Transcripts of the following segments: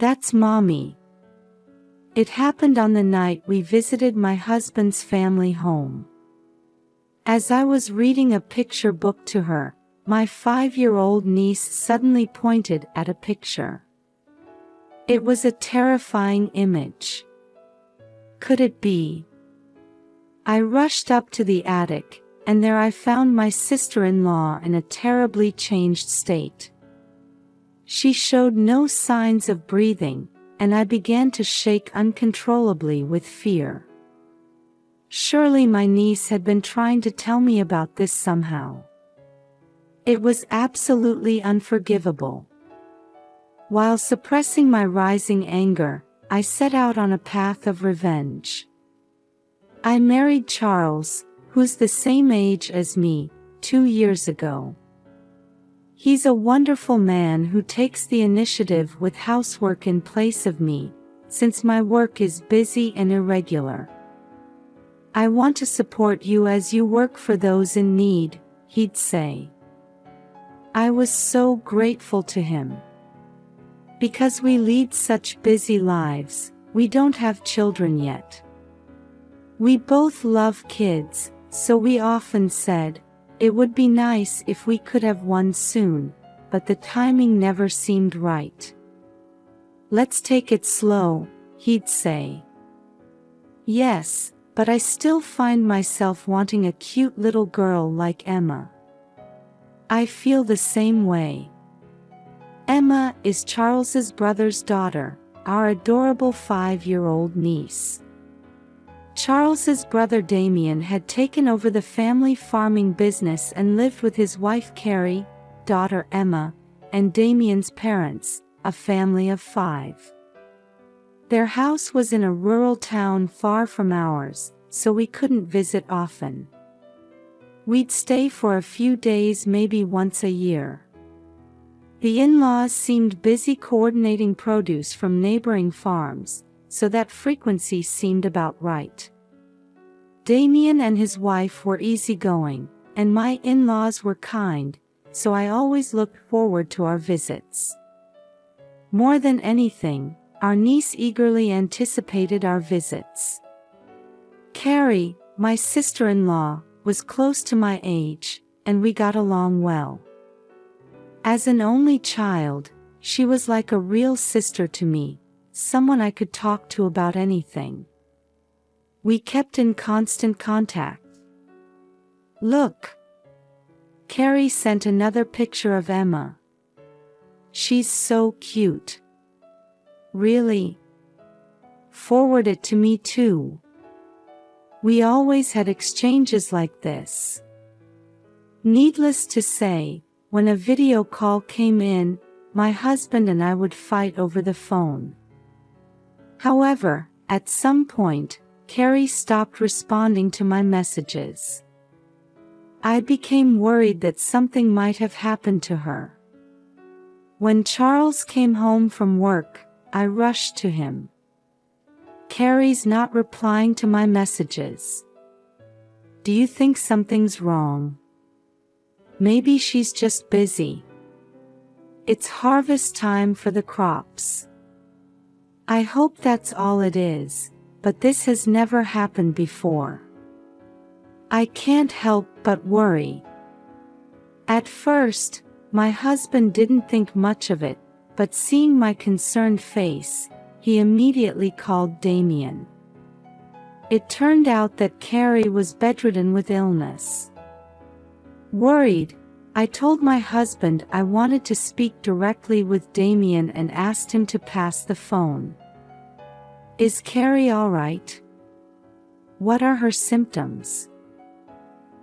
That's Mommy. It happened on the night we visited my husband's family home. As I was reading a picture book to her, my 5-year-old niece suddenly pointed at a picture. It was a terrifying image. Could it be? I rushed up to the attic, and there I found my sister-in-law in a terribly changed state. She showed no signs of breathing, and I began to shake uncontrollably with fear. Surely my niece had been trying to tell me about this somehow. It was absolutely unforgivable. While suppressing my rising anger, I set out on a path of revenge. I married Charles, who's the same age as me, 2 years ago. He's a wonderful man who takes the initiative with housework in place of me, since my work is busy and irregular. I want to support you as you work for those in need, he'd say. I was so grateful to him. Because we lead such busy lives, we don't have children yet. We both love kids, so we often said, it would be nice if we could have one soon, but the timing never seemed right. Let's take it slow, he'd say. Yes, but I still find myself wanting a cute little girl like Emma. I feel the same way. Emma is Charles's brother's daughter, our adorable 5-year-old niece. Charles's brother Damien had taken over the family farming business and lived with his wife Carrie, daughter Emma, and Damien's parents, a family of 5. Their house was in a rural town far from ours, so we couldn't visit often. We'd stay for a few days, maybe once a year. The in-laws seemed busy coordinating produce from neighboring farms, so that frequency seemed about right. Damien and his wife were easygoing, and my in-laws were kind, so I always looked forward to our visits. More than anything, our niece eagerly anticipated our visits. Carrie, my sister-in-law, was close to my age, and we got along well. As an only child, she was like a real sister to me, someone I could talk to about anything. We kept in constant contact. Look! Carrie sent another picture of Emma. She's so cute. Really? Forward it to me too. We always had exchanges like this. Needless to say, when a video call came in, my husband and I would fight over the phone. However, at some point, Carrie stopped responding to my messages. I became worried that something might have happened to her. When Charles came home from work, I rushed to him. Carrie's not replying to my messages. Do you think something's wrong? Maybe she's just busy. It's harvest time for the crops. I hope that's all it is, but this has never happened before. I can't help but worry. At first, my husband didn't think much of it, but seeing my concerned face, he immediately called Damien. It turned out that Carrie was bedridden with illness. Worried, I told my husband I wanted to speak directly with Damien and asked him to pass the phone. Is Carrie all right? What are her symptoms?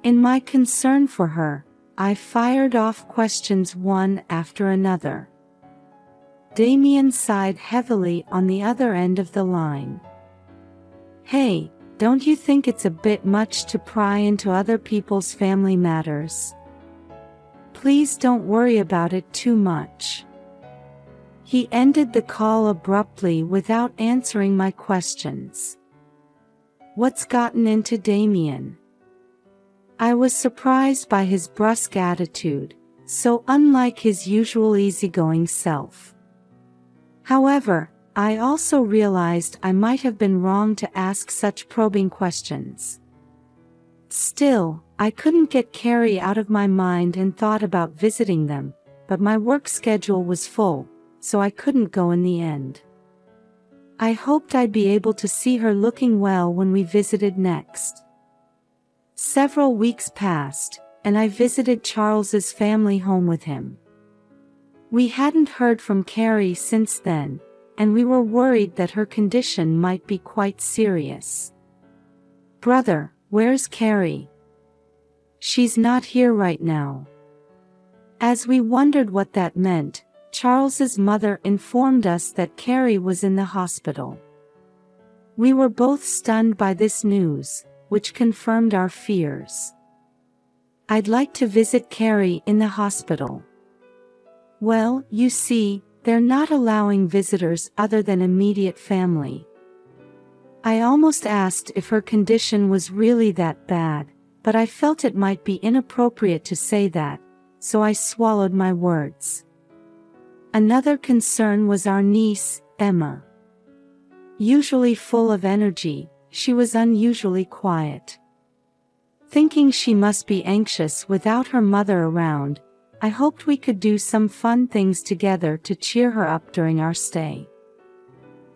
In my concern for her, I fired off questions one after another. Damien sighed heavily on the other end of the line. Hey, don't you think it's a bit much to pry into other people's family matters? Please don't worry about it too much. He ended the call abruptly without answering my questions. What's gotten into Damien? I was surprised by his brusque attitude, so unlike his usual easygoing self. However, I also realized I might have been wrong to ask such probing questions. Still, I couldn't get Carrie out of my mind and thought about visiting them, but my work schedule was full, so I couldn't go in the end. I hoped I'd be able to see her looking well when we visited next. Several weeks passed, and I visited Charles's family home with him. We hadn't heard from Carrie since then, and we were worried that her condition might be quite serious. "Brother, where's Carrie? She's not here right now." As we wondered what that meant, Charles's mother informed us that Carrie was in the hospital. We were both stunned by this news, which confirmed our fears. "I'd like to visit Carrie in the hospital." "Well, you see, they're not allowing visitors other than immediate family." I almost asked if her condition was really that bad, but I felt it might be inappropriate to say that, so I swallowed my words. Another concern was our niece, Emma. Usually full of energy, she was unusually quiet. Thinking she must be anxious without her mother around, I hoped we could do some fun things together to cheer her up during our stay.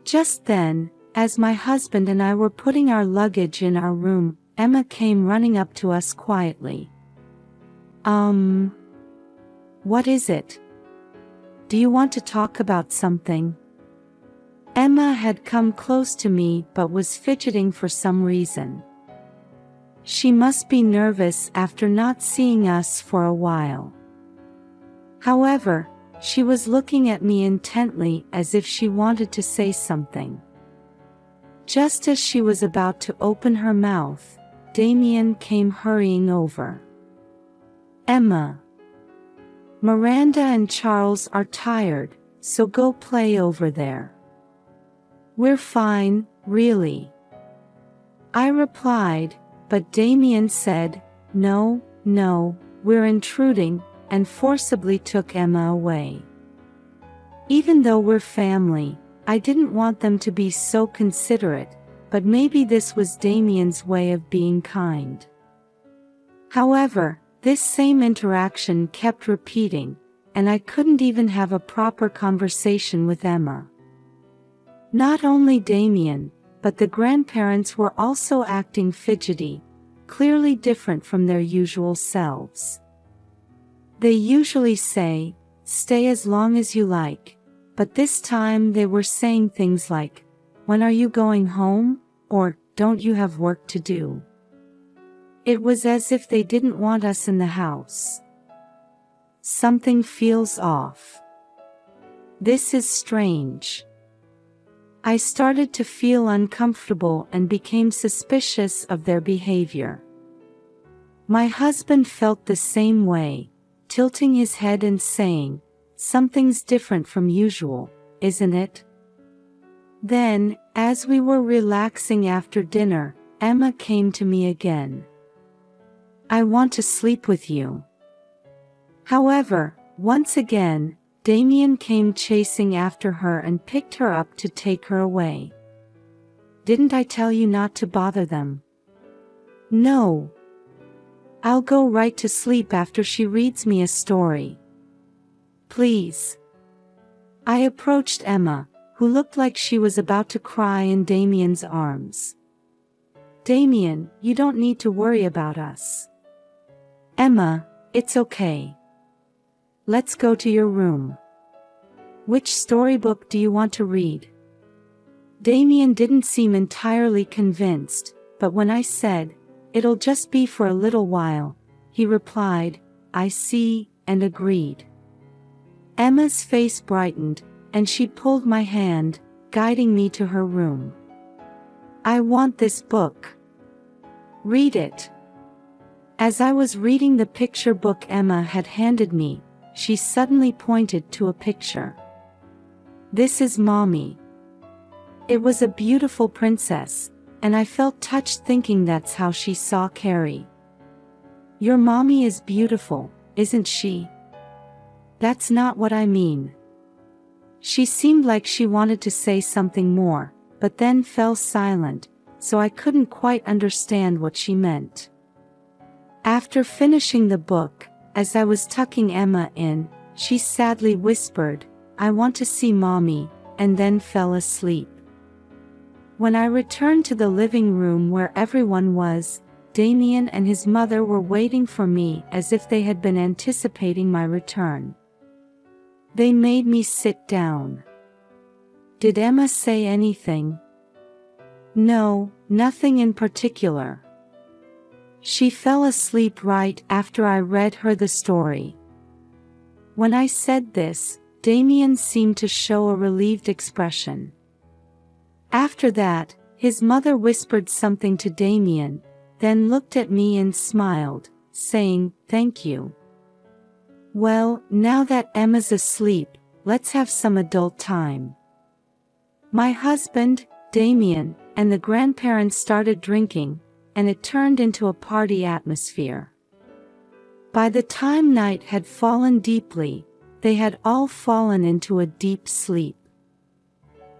Just then, as my husband and I were putting our luggage in our room, Emma came running up to us quietly. What is it? Do you want to talk about something?" Emma had come close to me but was fidgeting for some reason. She must be nervous after not seeing us for a while. However, she was looking at me intently as if she wanted to say something. Just as she was about to open her mouth, Damien came hurrying over. "Emma, Miranda and Charles are tired, so go play over there." "We're fine, really," I replied, but Damien said, No, we're intruding," and forcibly took Emma away. Even though we're family, I didn't want them to be so considerate, but maybe this was Damien's way of being kind. However, this same interaction kept repeating, and I couldn't even have a proper conversation with Emma. Not only Damien, but the grandparents were also acting fidgety, clearly different from their usual selves. They usually say, "Stay as long as you like," but this time they were saying things like, "When are you going home?" or "Don't you have work to do?" It was as if they didn't want us in the house. Something feels off. This is strange. I started to feel uncomfortable and became suspicious of their behavior. My husband felt the same way, tilting his head and saying, "Something's different from usual, isn't it?" Then, as we were relaxing after dinner, Emma came to me again. "I want to sleep with you." However, once again, Damien came chasing after her and picked her up to take her away. "Didn't I tell you not to bother them?" "No. I'll go right to sleep after she reads me a story. Please." I approached Emma, who looked like she was about to cry in Damien's arms. "Damien, you don't need to worry about us." "Emma, it's okay. Let's go to your room. Which storybook do you want to read?" Damien didn't seem entirely convinced, but when I said, "It'll just be for a little while," he replied, "I see," and agreed. Emma's face brightened, and she pulled my hand, guiding me to her room. "I want this book. Read it." As I was reading the picture book Emma had handed me, she suddenly pointed to a picture. "This is Mommy." It was a beautiful princess, and I felt touched thinking that's how she saw Carrie. "Your mommy is beautiful, isn't she?" "That's not what I mean. She seemed like she wanted to say something more, but then fell silent, so I couldn't quite understand what she meant. After finishing the book, as I was tucking Emma in, she sadly whispered, "I want to see Mommy," and then fell asleep. When I returned to the living room where everyone was, Damien and his mother were waiting for me as if they had been anticipating my return. They made me sit down. "Did Emma say anything?" "No, nothing in particular. She fell asleep right after I read her the story." When I said this, Damien seemed to show a relieved expression. After that, his mother whispered something to Damien, then looked at me and smiled, saying, "Thank you. Well, now that Emma's asleep, let's have some adult time." My husband, Damien, and the grandparents started drinking, and it turned into a party atmosphere. By the time night had fallen deeply, they had all fallen into a deep sleep.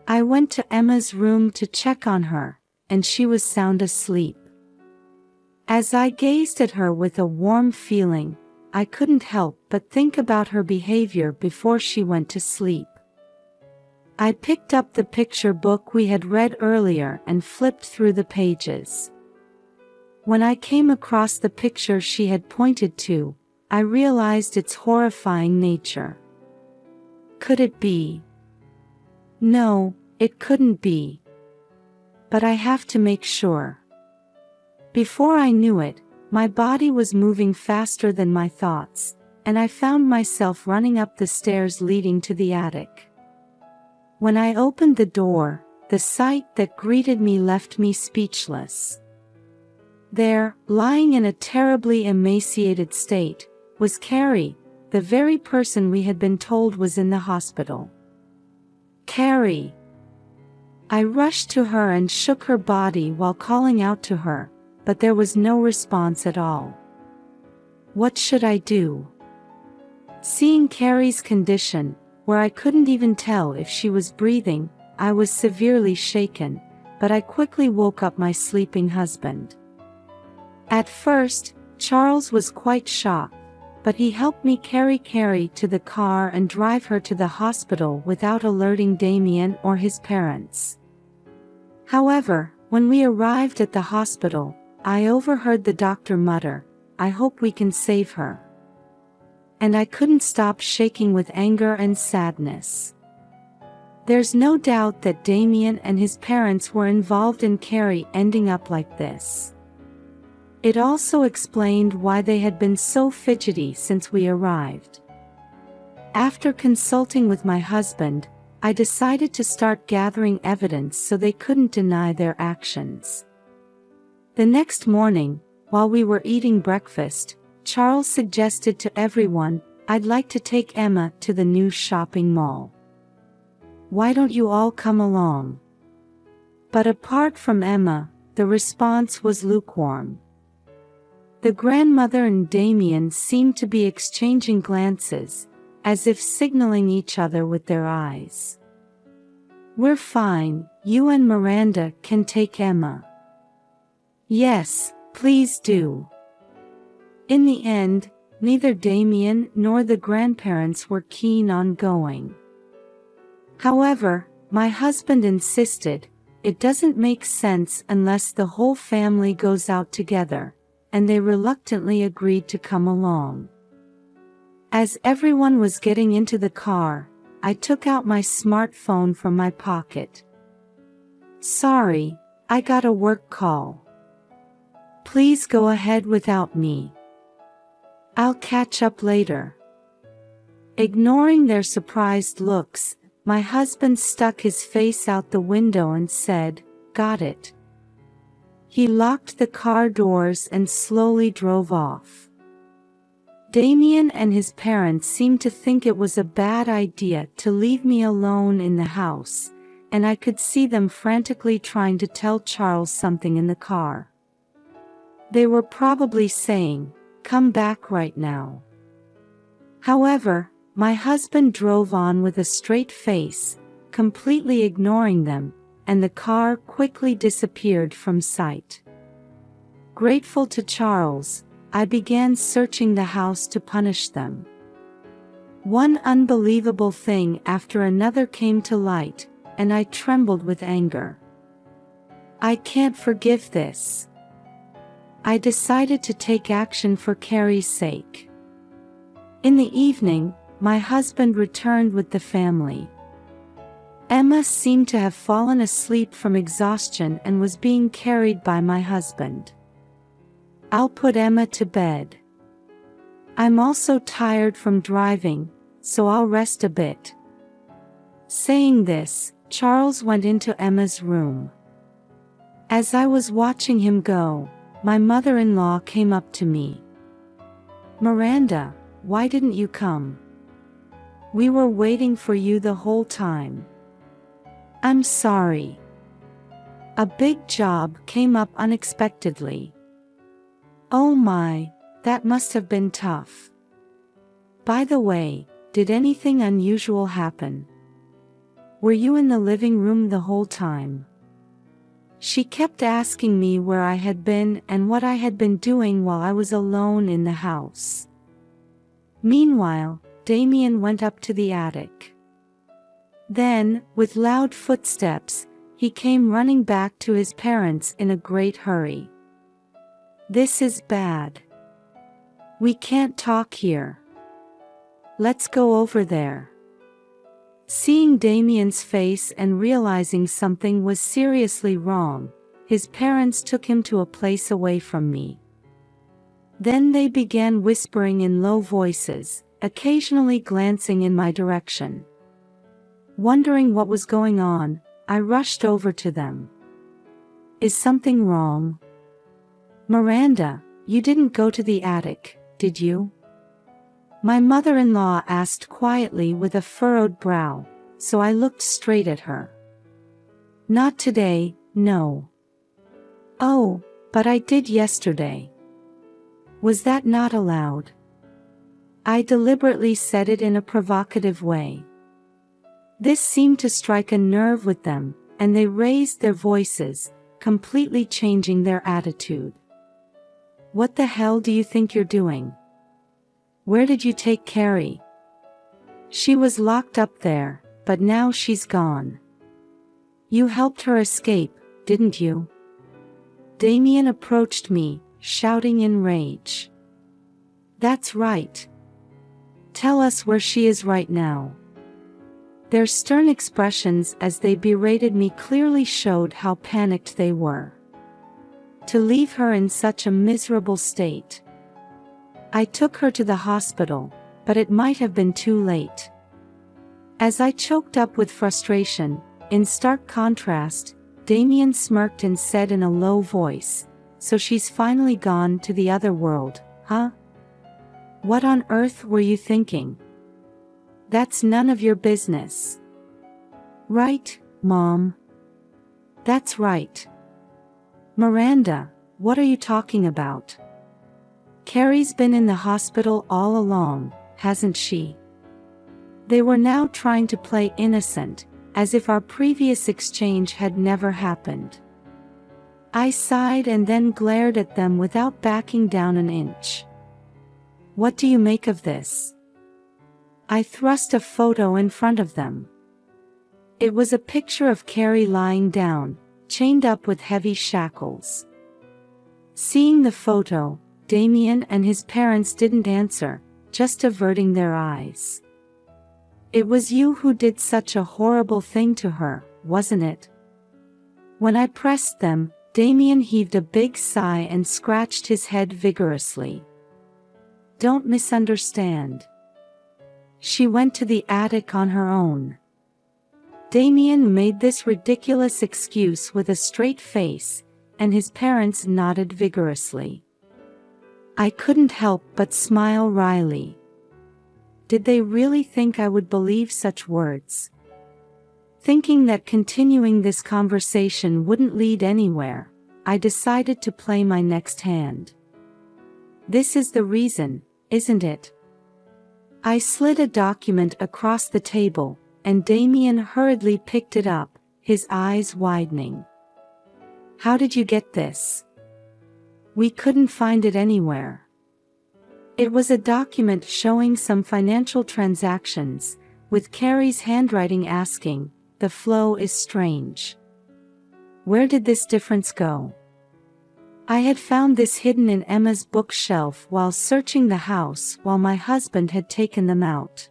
I went to Emma's room to check on her, and she was sound asleep. As I gazed at her with a warm feeling, I couldn't help but think about her behavior before she went to sleep. I picked up the picture book we had read earlier and flipped through the pages. When I came across the picture she had pointed to, I realized its horrifying nature. Could it be? No, it couldn't be. But I have to make sure. Before I knew it, my body was moving faster than my thoughts, and I found myself running up the stairs leading to the attic. When I opened the door, the sight that greeted me left me speechless. There, lying in a terribly emaciated state, was Carrie, the very person we had been told was in the hospital. "Carrie!" I rushed to her and shook her body while calling out to her, but there was no response at all. What should I do? Seeing Carrie's condition, where I couldn't even tell if she was breathing, I was severely shaken, but I quickly woke up my sleeping husband. At first, Charles was quite shocked, but he helped me carry Carrie to the car and drive her to the hospital without alerting Damien or his parents. However, when we arrived at the hospital, I overheard the doctor mutter, "I hope we can save her." And I couldn't stop shaking with anger and sadness. There's no doubt that Damien and his parents were involved in Carrie ending up like this. It also explained why they had been so fidgety since we arrived. After consulting with my husband, I decided to start gathering evidence so they couldn't deny their actions. The next morning, while we were eating breakfast, Charles suggested to everyone, "I'd like to take Emma to the new shopping mall. Why don't you all come along?" But apart from Emma, the response was lukewarm. The grandmother and Damien seemed to be exchanging glances, as if signaling each other with their eyes. "We're fine, you and Miranda can take Emma." "Yes, please do." In the end, neither Damien nor the grandparents were keen on going. However, my husband insisted, "It doesn't make sense unless the whole family goes out together," and they reluctantly agreed to come along. As everyone was getting into the car, I took out my smartphone from my pocket. "Sorry, I got a work call. Please go ahead without me. I'll catch up later." Ignoring their surprised looks, my husband stuck his face out the window and said, "Got it." He locked the car doors and slowly drove off. Damien and his parents seemed to think it was a bad idea to leave me alone in the house, and I could see them frantically trying to tell Charles something in the car. They were probably saying, "Come back right now." However, My husband drove on with a straight face, completely ignoring them, and the car quickly disappeared from sight. Grateful to Charles, I began searching the house to punish them. One unbelievable thing after another came to light, and I trembled with anger. I can't forgive this. I decided to take action for Carrie's sake. In the evening, my husband returned with the family. Emma seemed to have fallen asleep from exhaustion and was being carried by my husband. I'll put Emma to bed. I'm also tired from driving, so I'll rest a bit. Saying this, Charles went into Emma's room. As I was watching him go, my mother-in-law came up to me. Miranda, why didn't you come? We were waiting for you the whole time. I'm sorry. A big job came up unexpectedly. Oh my, that must have been tough. By the way, did anything unusual happen? Were you in the living room the whole time? She kept asking me where I had been and what I had been doing while I was alone in the house. Meanwhile, Damien went up to the attic. Then, with loud footsteps, he came running back to his parents in a great hurry. This is bad. We can't talk here. Let's go over there. Seeing Damien's face and realizing something was seriously wrong, his parents took him to a place away from me. Then they began whispering in low voices, occasionally glancing in my direction. Wondering what was going on, I rushed over to them. Is something wrong? Miranda, you didn't go to the attic, did you? My mother-in-law asked quietly with a furrowed brow, so I looked straight at her. Not today, no. Oh, but I did yesterday. Was that not allowed? I deliberately said it in a provocative way. This seemed to strike a nerve with them, and they raised their voices, completely changing their attitude. What the hell do you think you're doing? Where did you take Carrie? She was locked up there, but now she's gone. You helped her escape, didn't you? Damien approached me, shouting in rage. That's right. Tell us where she is right now. Their stern expressions as they berated me clearly showed how panicked they were. To leave her in such a miserable state. I took her to the hospital, but it might have been too late. As I choked up with frustration, in stark contrast, Damien smirked and said in a low voice, "So she's finally gone to the other world, huh? What on earth were you thinking? That's none of your business." Right, Mom? That's right. Miranda, what are you talking about? Carrie's been in the hospital all along, hasn't she? They were now trying to play innocent, as if our previous exchange had never happened. I sighed and then glared at them without backing down an inch. What do you make of this? I thrust a photo in front of them. It was a picture of Carrie lying down, chained up with heavy shackles. Seeing the photo, Damien and his parents didn't answer, just averting their eyes. It was you who did such a horrible thing to her, wasn't it? When I pressed them, Damien heaved a big sigh and scratched his head vigorously. Don't misunderstand. She went to the attic on her own. Damien made this ridiculous excuse with a straight face, and his parents nodded vigorously. I couldn't help but smile wryly. Did they really think I would believe such words? Thinking that continuing this conversation wouldn't lead anywhere, I decided to play my next hand. This is the reason, isn't it? I slid a document across the table, and Damien hurriedly picked it up, his eyes widening. How did you get this? We couldn't find it anywhere. It was a document showing some financial transactions, with Carrie's handwriting asking, "The flow is strange. Where did this difference go?" I had found this hidden in Emma's bookshelf while searching the house while my husband had taken them out.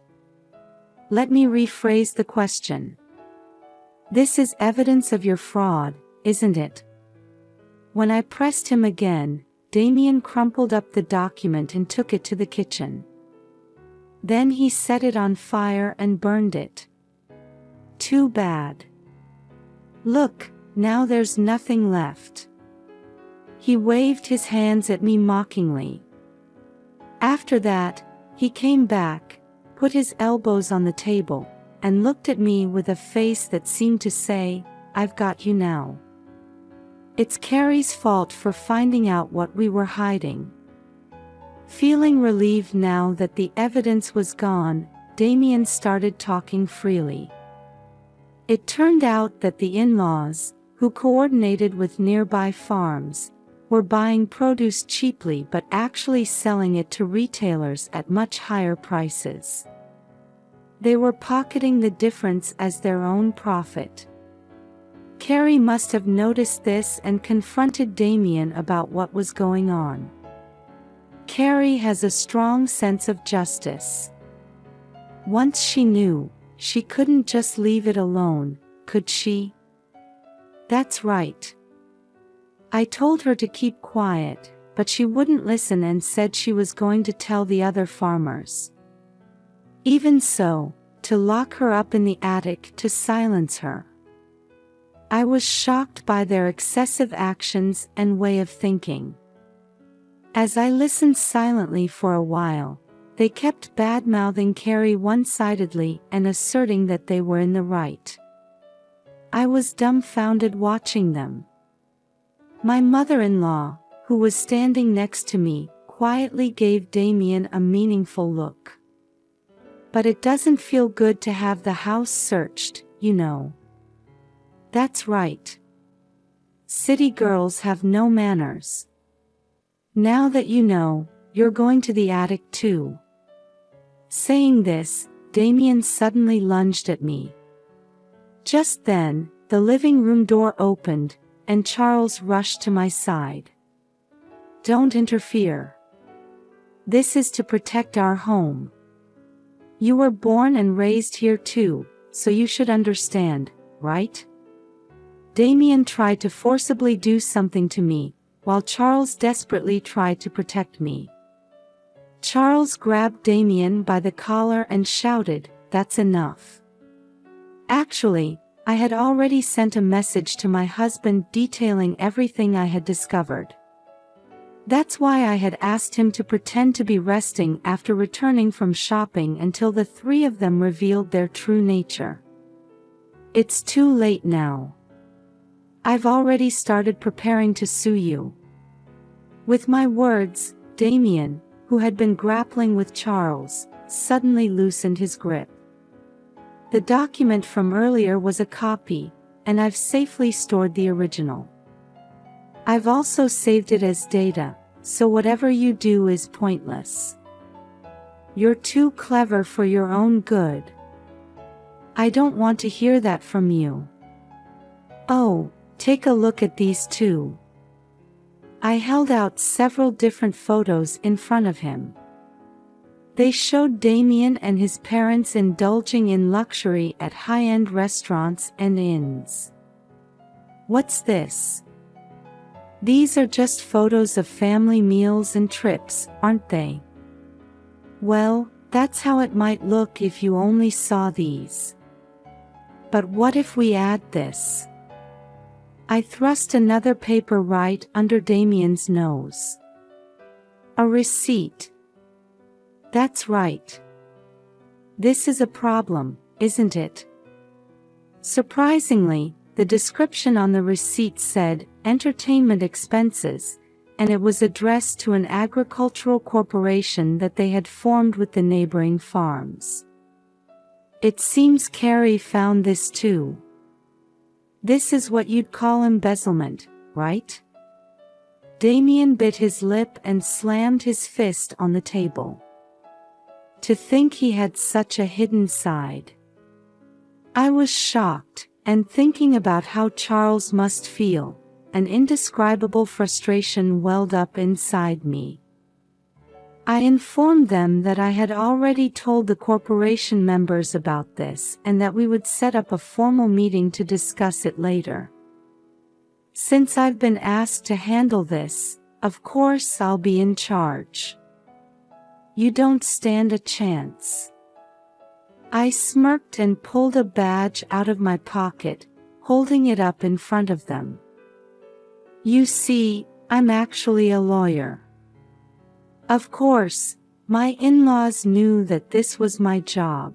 Let me rephrase the question. This is evidence of your fraud, isn't it? When I pressed him again, Damien crumpled up the document and took it to the kitchen. Then he set it on fire and burned it. Too bad. Look, now there's nothing left. He waved his hands at me mockingly. After that, he came back, put his elbows on the table, and looked at me with a face that seemed to say, "I've got you now." It's Carrie's fault for finding out what we were hiding. Feeling relieved now that the evidence was gone, Damien started talking freely. It turned out that the in-laws, who coordinated with nearby farms, were buying produce cheaply but actually selling it to retailers at much higher prices. They were pocketing the difference as their own profit. Carrie must have noticed this and confronted Damien about what was going on. Carrie has a strong sense of justice. Once she knew, she couldn't just leave it alone, could she? That's right. I told her to keep quiet, but she wouldn't listen and said she was going to tell the other farmers. Even so, to lock her up in the attic to silence her. I was shocked by their excessive actions and way of thinking. As I listened silently for a while, they kept bad-mouthing Carrie one-sidedly and asserting that they were in the right. I was dumbfounded watching them. My mother-in-law, who was standing next to me, quietly gave Damien a meaningful look. But it doesn't feel good to have the house searched, you know. That's right. City girls have no manners. Now that you know, you're going to the attic too. Saying this, Damien suddenly lunged at me. Just then, the living room door opened, and Charles rushed to my side. Don't interfere. This is to protect our home. You were born and raised here too, so you should understand, right? Damien tried to forcibly do something to me, while Charles desperately tried to protect me. Charles grabbed Damien by the collar and shouted, "That's enough." Actually, I had already sent a message to my husband detailing everything I had discovered. That's why I had asked him to pretend to be resting after returning from shopping until the three of them revealed their true nature. It's too late now. I've already started preparing to sue you. With my words, Damien, who had been grappling with Charles, suddenly loosened his grip. The document from earlier was a copy, and I've safely stored the original. I've also saved it as data, so whatever you do is pointless. You're too clever for your own good. I don't want to hear that from you. Oh, take a look at these two. I held out several different photos in front of him. They showed Damien and his parents indulging in luxury at high-end restaurants and inns. What's this? These are just photos of family meals and trips, aren't they? Well, that's how it might look if you only saw these. But what if we add this? I thrust another paper right under Damien's nose. A receipt. That's right. This is a problem, isn't it? Surprisingly, the description on the receipt said, entertainment expenses, and it was addressed to an agricultural corporation that they had formed with the neighboring farms. It seems Carrie found this too. This is what you'd call embezzlement, right? Damien bit his lip and slammed his fist on the table. To think he had such a hidden side. I was shocked, and thinking about how Charles must feel, an indescribable frustration welled up inside me. I informed them that I had already told the corporation members about this and that we would set up a formal meeting to discuss it later. Since I've been asked to handle this, of course I'll be in charge. You don't stand a chance. I smirked and pulled a badge out of my pocket, holding it up in front of them. You see, I'm actually a lawyer. Of course, my in-laws knew that this was my job.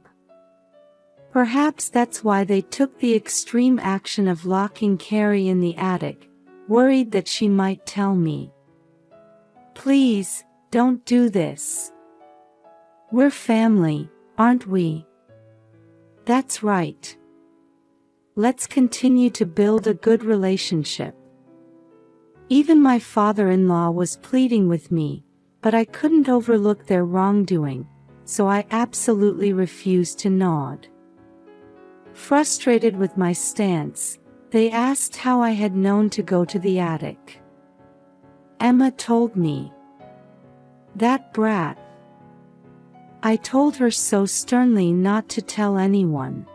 Perhaps that's why they took the extreme action of locking Carrie in the attic, worried that she might tell me. Please, don't do this. We're family, aren't we? That's right. Let's continue to build a good relationship. Even my father-in-law was pleading with me, but I couldn't overlook their wrongdoing, so I absolutely refused to nod. Frustrated with my stance, they asked how I had known to go to the attic. Emma told me. That brat. I told her so sternly not to tell anyone.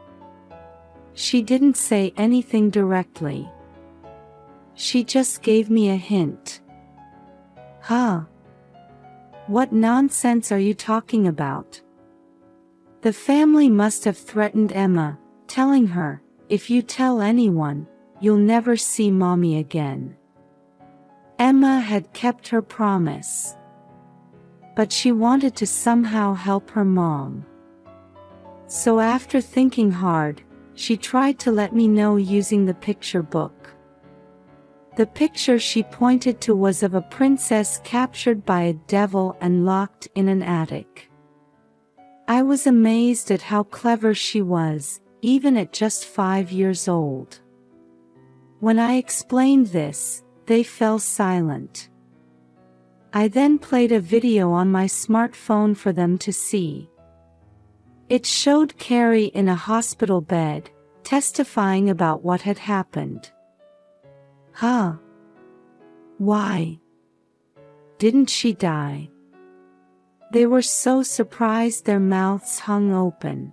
She didn't say anything directly. She just gave me a hint. Huh? What nonsense are you talking about? The family must have threatened Emma, telling her, if you tell anyone, you'll never see Mommy again. Emma had kept her promise. But she wanted to somehow help her mom. So after thinking hard, she tried to let me know using the picture book. The picture she pointed to was of a princess captured by a devil and locked in an attic. I was amazed at how clever she was, even at just 5 years old. When I explained this, they fell silent. I then played a video on my smartphone for them to see. It showed Carrie in a hospital bed, testifying about what had happened. Huh? Why? Didn't she die? They were so surprised their mouths hung open.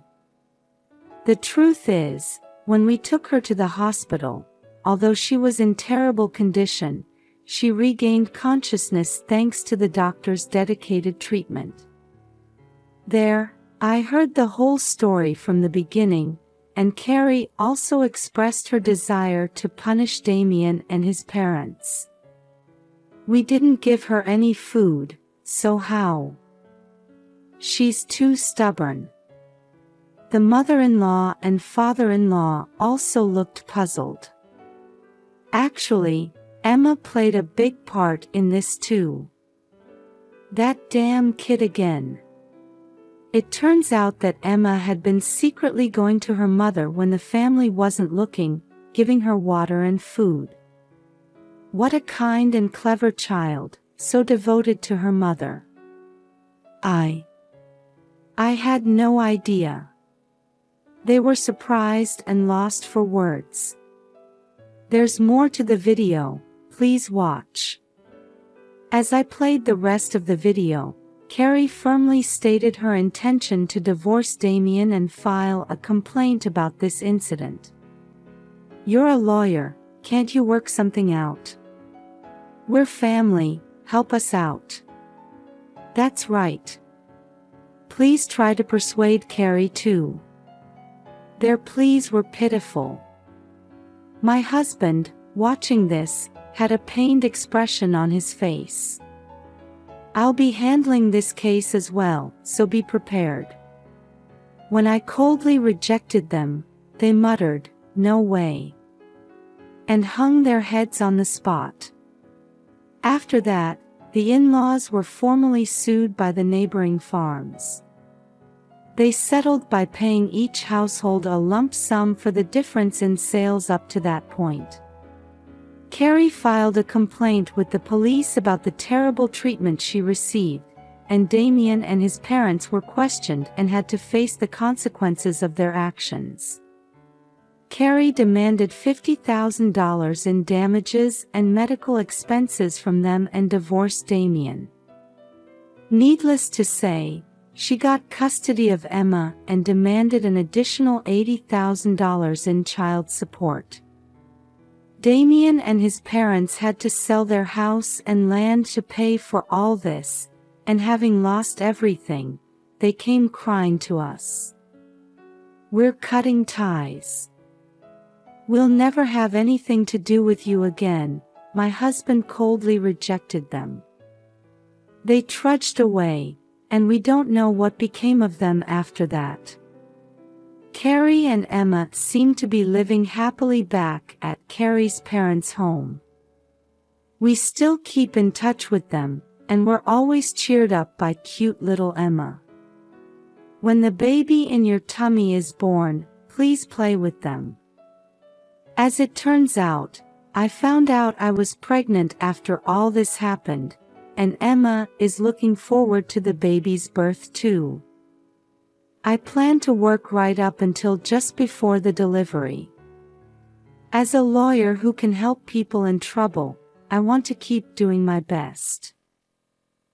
The truth is, when we took her to the hospital, although she was in terrible condition, she regained consciousness thanks to the doctor's dedicated treatment. There, I heard the whole story from the beginning, and Carrie also expressed her desire to punish Damien and his parents. We didn't give her any food, so how? She's too stubborn. The mother-in-law and father-in-law also looked puzzled. Actually, Emma played a big part in this too. That damn kid again. It turns out that Emma had been secretly going to her mother when the family wasn't looking, giving her water and food. What a kind and clever child, so devoted to her mother. I had no idea. They were surprised and lost for words. There's more to the video, please watch. As I played the rest of the video, Carrie firmly stated her intention to divorce Damien and file a complaint about this incident. You're a lawyer, can't you work something out? We're family, help us out. That's right. Please try to persuade Carrie too. Their pleas were pitiful. My husband, watching this, had a pained expression on his face. I'll be handling this case as well, so be prepared. When I coldly rejected them, they muttered, "No way," and hung their heads on the spot. After that, the in-laws were formally sued by the neighboring farms. They settled by paying each household a lump sum for the difference in sales up to that point. Carrie filed a complaint with the police about the terrible treatment she received, and Damien and his parents were questioned and had to face the consequences of their actions. Carrie demanded $50,000 in damages and medical expenses from them and divorced Damien. Needless to say, she got custody of Emma and demanded an additional $80,000 in child support. Damien and his parents had to sell their house and land to pay for all this, and having lost everything, they came crying to us. "We're cutting ties. We'll never have anything to do with you again." My husband coldly rejected them. They trudged away, and we don't know what became of them after that. Carrie and Emma seem to be living happily back at Carrie's parents' home. We still keep in touch with them, and we're always cheered up by cute little Emma. When the baby in your tummy is born, please play with them. As it turns out, I found out I was pregnant after all this happened, and Emma is looking forward to the baby's birth too. I plan to work right up until just before the delivery. As a lawyer who can help people in trouble, I want to keep doing my best.